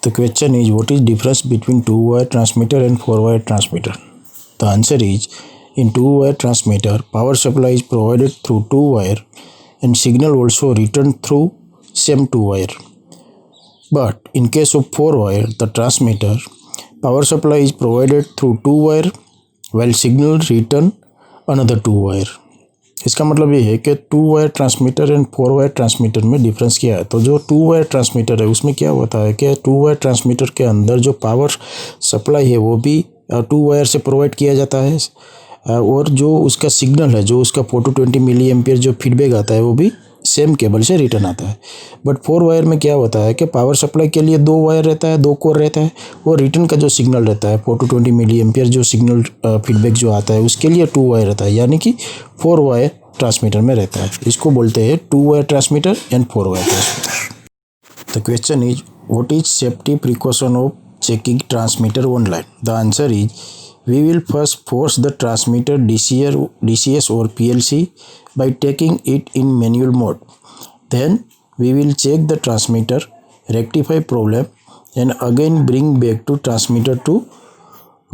The question is, what is difference between two-wire transmitter and four-wire transmitter? The answer is, in two-wire transmitter, power supply is provided through two wire and signal also returned through same two wire. But in case of four-wire, the transmitter, power supply is provided through two wire while signal return another two wire. इसका मतलब ये है कि two wire transmitter and four wire transmitter में difference क्या है। तो जो टू वायर ट्रांसमीटर है उसमें क्या होता है कि टू वायर ट्रांसमीटर के अंदर जो पावर सप्लाई है वो भी टू वायर से प्रोवाइड किया जाता है और जो उसका सिग्नल है, जो उसका 420 मिली एम्पियर जो फीडबैक आता है वो भी सेम केबल से रिटर्न आता है। बट फोर वायर में क्या होता है कि पावर सप्लाई के लिए दो वायर रहता है, दो कोर रहता है और रिटर्न का जो सिग्नल रहता है 420 मिली एम्पियर जो सिग्नल फीडबैक जो आता है उसके लिए टू वायर रहता है, यानी कि फोर वायर ट्रांसमीटर में रहता है। इसको बोलते हैं two wire transmitter and four wire transmitter. The question is, what is safety precaution of checking transmitter online? The answer is, we will first force the transmitter DCS or PLC by taking it in manual mode. Then we will check the transmitter, rectify problem and again bring back to transmitter to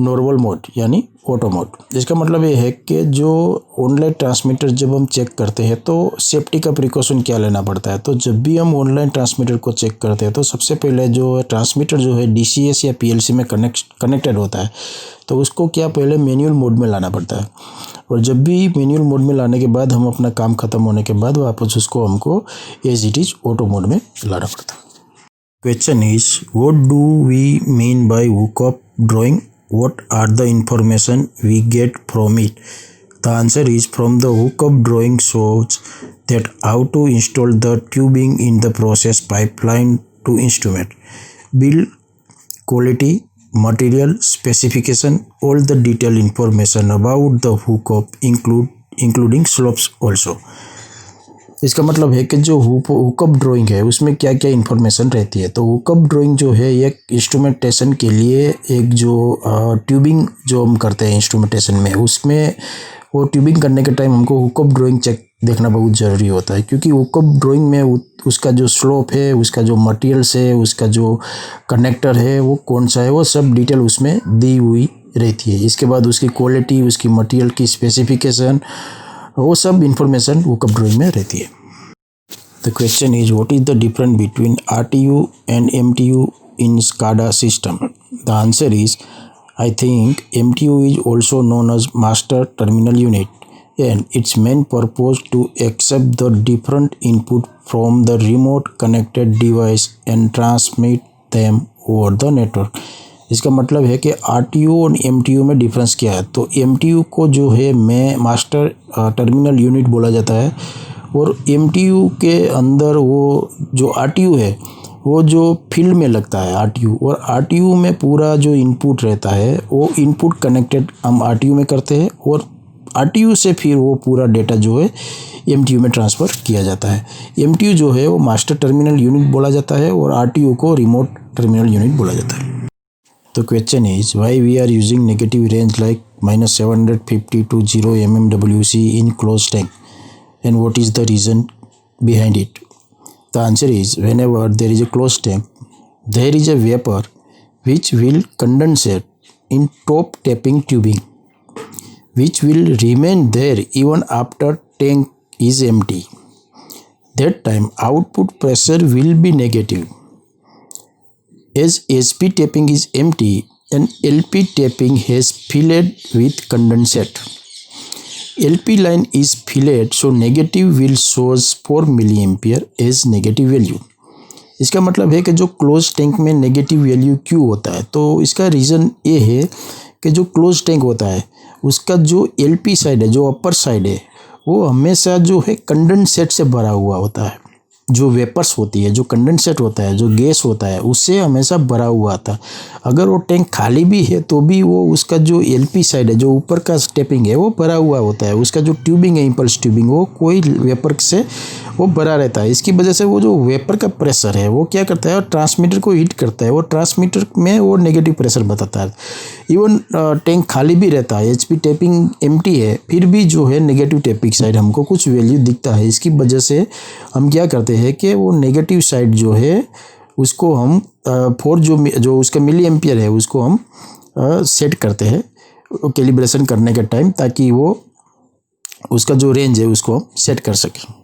normal mode यानी auto mode. इसका मतलब ये है कि जो online transmitter जब हम check करते हैं तो सेफ्टी का प्रिकॉशन क्या लेना पड़ता है। तो जब भी हम ऑनलाइन ट्रांसमीटर को चेक करते हैं तो सबसे पहले जो ट्रांसमीटर जो है DCS या PLC में कनेक्टेड होता है तो उसको क्या पहले मैनुअल मोड में लाना पड़ता है और जब भी मैनुअल मोड में लाने के बाद हम अपना काम ख़त्म होने के बाद वापस उसको हमको as it is auto mode में लाना पड़ता है। Question is, what do we mean by hookup drawing? What are the information we get from it? The answer is, from the hookup drawing shows that how to install the tubing in the process pipeline to instrument, build quality, material specification, all the detailed information about the hookup including slopes also. इसका मतलब है कि जो hookup drawing है उसमें क्या क्या information रहती है। तो हुकअप ड्राइंग जो है एक इंस्ट्रूमेंटेशन के लिए एक जो ट्यूबिंग जो हम करते हैं इंस्ट्रूमेंटेशन में, उसमें वो ट्यूबिंग करने के टाइम हमको हुकअप ड्राइंग चेक देखना बहुत ज़रूरी होता है क्योंकि हुकअप ड्राइंग में उसका जो स्लोप है, उसका जो मटेरियल्स है, उसका जो कनेक्टर है वो कौन सा है, वो सब डिटेल उसमें दी हुई रहती है। इसके बाद उसकी क्वालिटी, उसकी मटेरियल की स्पेसिफिकेशन, वो सब इंफॉर्मेशन हुकअप ड्राइंग में रहती है। The question is, what is the difference between RTU and MTU in SCADA system? The answer is, I think MTU is also known as master terminal unit and it's main purpose to accept the different input from the remote connected device and transmit them over the network. इसका मतलब है कि RTU और MTU में difference क्या है। तो MTU को जो है मास्टर टर्मिनल यूनिट बोला जाता है और MTU के अंदर वो जो RTU है वो जो फील्ड में लगता है RTU, और RTU में पूरा जो इनपुट रहता है वो इनपुट कनेक्टेड हम RTU में करते हैं और RTU से फिर वो पूरा डेटा जो है MTU में ट्रांसफ़र किया जाता है। MTU जो है वो मास्टर टर्मिनल यूनिट बोला जाता है और RTU को रिमोट टर्मिनल यूनिट बोला जाता है। The question is, why we are using negative range like -750 to 0 mmwc in closed tank and what is the reason behind it? The answer is, whenever there is a closed tank, there is a vapor which will condensate in top tapping tubing, which will remain there even after tank is empty. That time output pressure will be negative. As SP tapping is empty and LP tapping has filled with condensate. LP line is filled, so negative will shows 4 milliampere as negative value. इसका मतलब है कि जो close tank में negative value क्यों होता है, तो इसका रीज़न ये है कि जो क्लोज टैंक होता है उसका जो LP साइड है, जो अपर साइड है, वो हमेशा जो है कंडेंसेट से भरा हुआ होता है। जो वेपर्स होती है, जो कंडेंसेट होता है, जो गैस होता है, उससे हमेशा भरा हुआ आता है। अगर वो टैंक खाली भी है तो भी वो उसका जो LP साइड है, जो ऊपर का स्टेपिंग है, वो भरा हुआ होता है। उसका जो ट्यूबिंग है, इम्पल्स ट्यूबिंग, वो कोई वेपर से वो भरा रहता है। इसकी वजह से वो जो वेपर का प्रेशर है वो क्या करता है, और ट्रांसमीटर को हीट करता है, वो ट्रांसमीटर में वो नेगेटिव प्रेशर बताता है। इवन टैंक खाली भी रहता है, HP टैपिंग एम्प्टी है, फिर भी जो है नेगेटिव टैपिंग साइड हमको कुछ वैल्यू दिखता है। इसकी वजह से हम क्या करते हैं कि वो नेगेटिव साइड जो है उसको हम 4 जो उसका मिली एम्पियर है उसको हम सेट करते हैं कैलिब्रेशन करने के टाइम, ताकि वो उसका जो रेंज है उसको हम सेट कर सकें।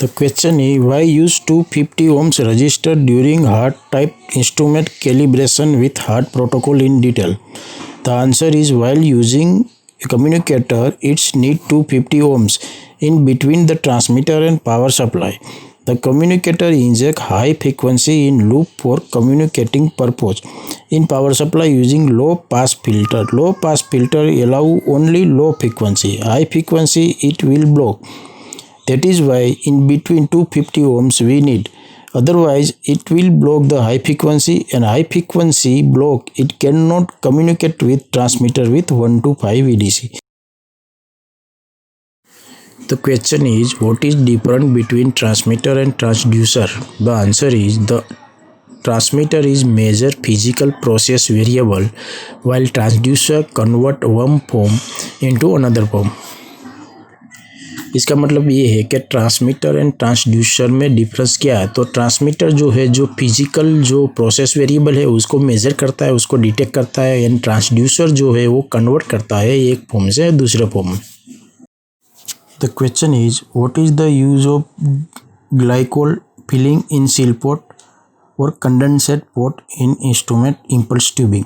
The question is, why use 250 ohms resistor during hart type instrument calibration with hart protocol in detail? The answer is, while using a communicator, it's need 250 ohms in between the transmitter and power supply. The communicator inject high frequency in loop for communicating purpose. In power supply using low pass filter. Low pass filter allow only low frequency. High frequency it will block. That is why in between 250 ohms we need. Otherwise it will block the high frequency, and high frequency block it cannot communicate with transmitter with 1 to 5 VDC. The question is, what is different between transmitter and transducer? The answer is, the transmitter is measure physical process variable, while transducer convert one form into another form. इसका मतलब ये है कि transmitter and transducer में difference क्या है। तो transmitter जो है जो फिजिकल जो प्रोसेस वेरिएबल है उसको मेजर करता है, उसको डिटेक्ट करता है, एंड ट्रांसड्यूसर जो है वो कन्वर्ट करता है एक फॉर्म से दूसरे फॉर्म में। The question is, what is the use of glycol filling in seal port और condensate port in instrument impulse tubing?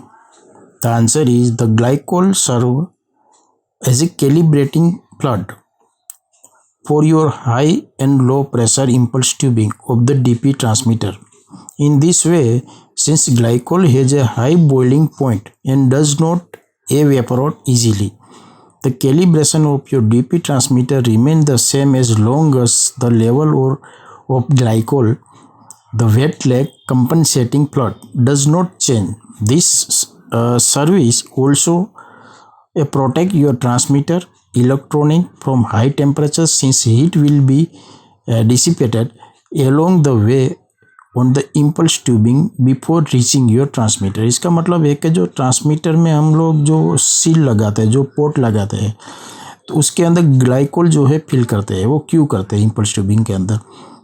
The answer is, the glycol serve as a calibrating fluid for your high and low pressure impulse tubing of the DP transmitter. In this way, since glycol has a high boiling point and does not evaporate easily, the calibration of your DP transmitter remains the same as long as the level of glycol, the wet lag compensating flood, does not change. This service also protect your transmitter electronic from high temperature, since heat will be dissipated along the way on the impulse tubing before reaching your transmitter. इसका मतलब है कि जो transmitter में हम लोग जो seal लगाते हैं, जो पोर्ट लगाते हैं, तो उसके अंदर ग्लाइकोल जो है फिल करते हैं। वो क्यों करते हैं इम्पल्स ट्यूबिंग के अंदर?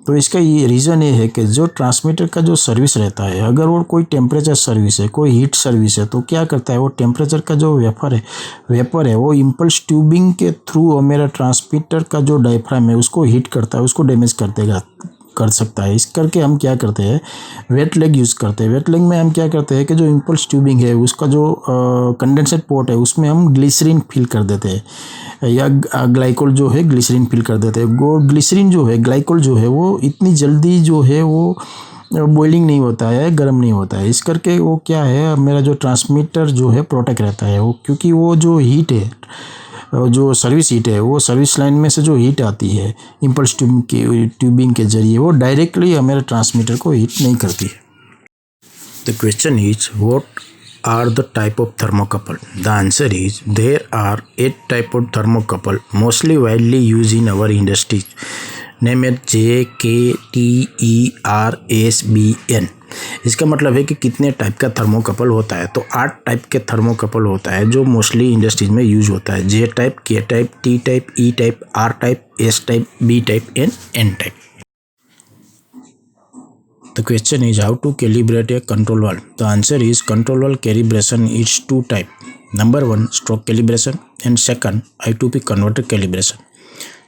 तो इसका ये रीज़न ये है कि जो ट्रांसमीटर का जो सर्विस रहता है, अगर वो कोई टेम्परेचर सर्विस है, कोई हीट सर्विस है, तो क्या करता है वो टेम्परेचर का जो वेपर है वो इम्पल्स ट्यूबिंग के थ्रू मेरा ट्रांसमीटर का जो डायफ्राम है उसको हीट करता है, उसको डैमेज कर सकता है। इस करके हम क्या करते हैं, वेट लेग यूज़ करते हैं। वेट लेग में हम क्या करते हैं कि जो इम्पल्स ट्यूबिंग है उसका जो कंडेंसेट पोर्ट है उसमें हम ग्लिसरीन फिल कर देते हैं, या ग्लाइकोल जो है ग्लिसरीन फिल कर देते हैं। वो ग्लिसरीन जो है, ग्लाइकोल जो है वो इतनी जल्दी जो है वो बॉइलिंग नहीं होता है, गर्म नहीं होता है। इस करके वो क्या है, मेरा जो ट्रांसमीटर जो है प्रोटेक्ट रहता है वो, क्योंकि वो जो हीट है, जो सर्विस हीट है, वो सर्विस लाइन में से जो हीट आती है इम्पल्स ट्यूबिंग के जरिए, वो डायरेक्टली हमारे ट्रांसमीटर को हीट नहीं करती है। The question is, what are the type of thermocouple? The answer is, there are 8 type of thermocouple mostly widely use in our industries, name it JKTERSBN। इसका मतलब है कि कितने टाइप का थर्मोकपल होता है। तो 8 टाइप के थर्मोकपल होता है जो मोस्टली इंडस्ट्रीज में यूज होता है। J type, K type, T type, E type, R type, S type, B type and N type. The question is, how to calibrate a control valve? The answer is, control valve calibration is 2 type. Number 1, stroke calibration, and second, I2P converter calibration.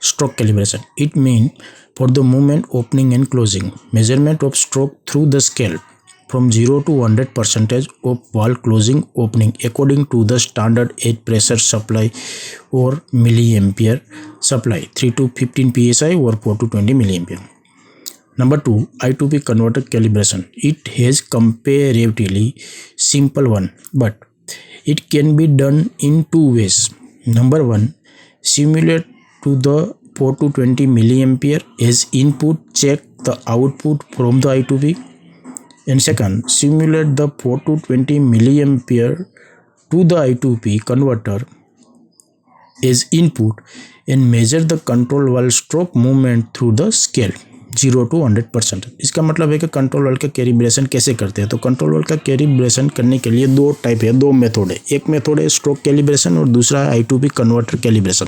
Stroke calibration, it means for the movement opening and closing, measurement of stroke through the scale from 0 to 100% of valve closing opening according to the standard 8 pressure supply or milliampere supply, 3 to 15 psi or 4 to 20 milliampere. Number 2, I2P converter calibration. It has comparatively simple one, but it can be done in 2 ways. Number 1, simulate to the 4 to 20 milliampere as input, check the output from the I2P. And second, simulate the 4 to 20 milliampere to the I2P converter as input and measure the control valve stroke movement through the scale 0 to 100%. इसका मतलब है कि control valve का calibration कैसे करते हैं। तो control valve का कैलिब्रेशन करने के लिए 2 टाइप है, 2 मेथड है। एक मेथड है स्ट्रोक कैलिब्रेशन और दूसरा है I2P कन्वर्टर कैलिब्रेशन।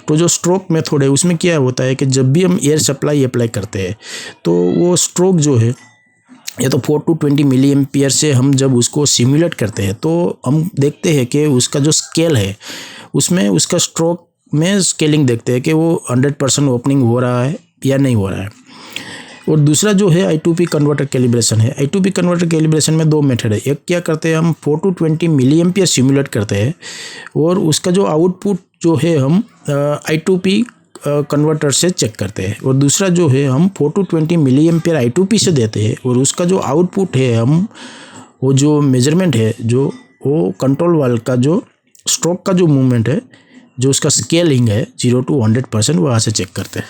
तो जो स्ट्रोक मेथड है उसमें क्या होता है कि जब भी हम एयर सप्लाई अप्लाई करते हैं तो वो स्ट्रोक जो है या तो 4 to 20 मिली एम्पियर से हम जब उसको सिमुलेट करते हैं तो हम देखते हैं कि उसका जो स्केल है उसमें उसका स्ट्रोक में स्केलिंग देखते हैं कि वो 100% ओपनिंग हो रहा है या नहीं हो रहा है। और दूसरा जो है I2P कन्वर्टर कैलिब्रेशन है। I2P कन्वर्टर कैलिब्रेशन में 2 मेथड है। एक क्या करते हैं हम 4 to 20 मिली एम्पियर सिमुलेट करते हैं और उसका जो आउटपुट जो है हम I2P कन्वर्टर से चेक करते हैं, और दूसरा जो है हम 4 to 20 मिली एम्पियर I2P से देते हैं और उसका जो आउटपुट है हम वो जो मेजरमेंट है जो वो कंट्रोल वाल्व का जो स्ट्रोक का जो मूवमेंट है जो उसका स्केलिंग है 0 to 100% वहाँ से चेक करते हैं।